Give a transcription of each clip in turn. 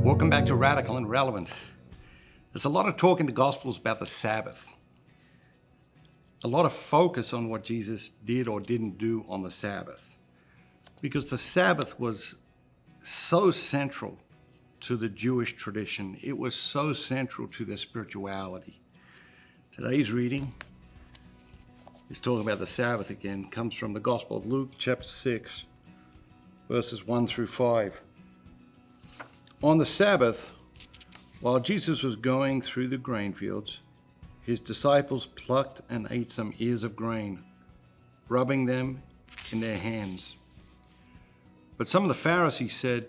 Welcome back to Radical and Relevant. There's a lot of talk in the Gospels about the Sabbath. A lot of focus on what Jesus did or didn't do on the Sabbath. Because the Sabbath was so central to the Jewish tradition. It was so central to their spirituality. Today's reading is talking about the Sabbath again. It comes from the Gospel of Luke, chapter 6, verses 1 through 5. On the Sabbath, while Jesus was going through the grain fields, his disciples plucked and ate some ears of grain, rubbing them in their hands. But some of the Pharisees said,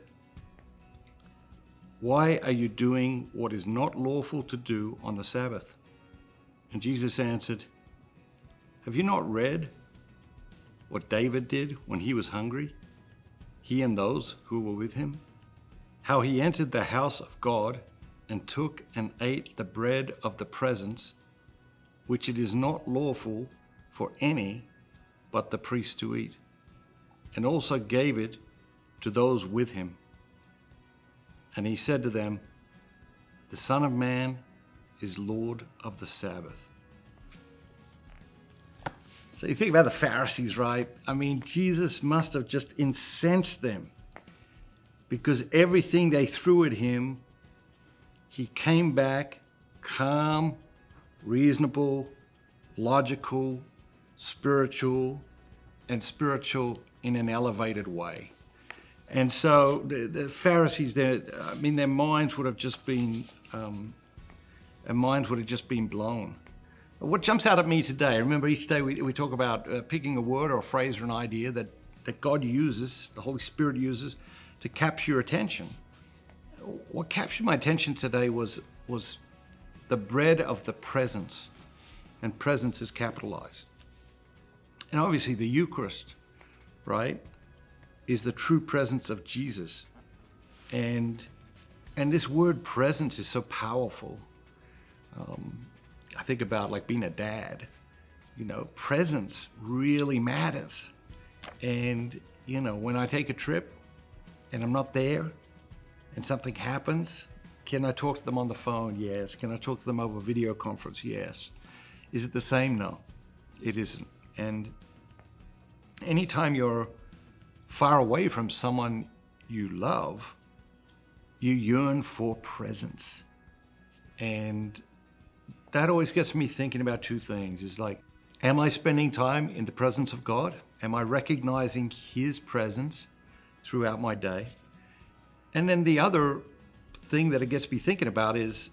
"Why are you doing what is not lawful to do on the Sabbath?" And Jesus answered, "Have you not read what David did when he was hungry, he and those who were with him? How he entered the house of God and took and ate the bread of the presence, which it is not lawful for any but the priest to eat, and also gave it to those with him. And he said to them, the Son of Man is Lord of the Sabbath." So you think about the Pharisees, right? I mean, Jesus must have just incensed them, because everything they threw at him, he came back calm, reasonable, logical, spiritual in an elevated way. And so the Pharisees, their minds would have just been, blown. What jumps out at me today, remember each day we talk about picking a word or a phrase or an idea that God uses, the Holy Spirit uses, to capture your attention. What captured my attention today was the bread of the presence, and presence is capitalized. And obviously the Eucharist, right, is the true presence of Jesus. And this word presence is so powerful. I think about like being a dad, presence really matters. And, when I take a trip and I'm not there and something happens, can I talk to them on the phone? Yes. Can I talk to them over video conference? Yes. Is it the same? No, it isn't. And anytime you're far away from someone you love, you yearn for presence. And that always gets me thinking about two things. It's like, am I spending time in the presence of God? Am I recognizing His presence throughout my day? And then the other thing that it gets me thinking about is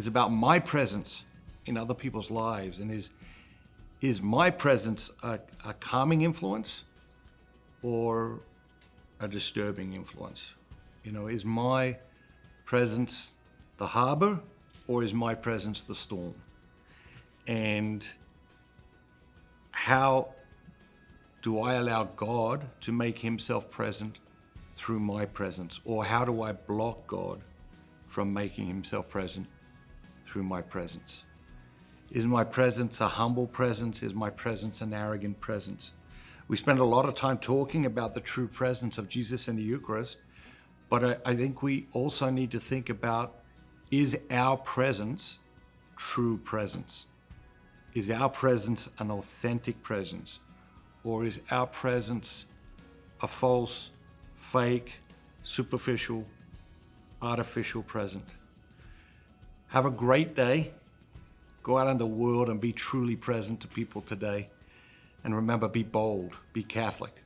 about my presence in other people's lives. And is my presence a calming influence or a disturbing influence? Is my presence the harbor or is my presence the storm? And how do I allow God to make Himself present through my presence? Or how do I block God from making Himself present through my presence? Is my presence a humble presence? Is my presence an arrogant presence? We spend a lot of time talking about the true presence of Jesus in the Eucharist, but I think we also need to think about, is our presence true presence? Is our presence an authentic presence? Or is our presence a false, fake, superficial, artificial present? Have a great day. Go out in the world and be truly present to people today. And remember, be bold, be Catholic.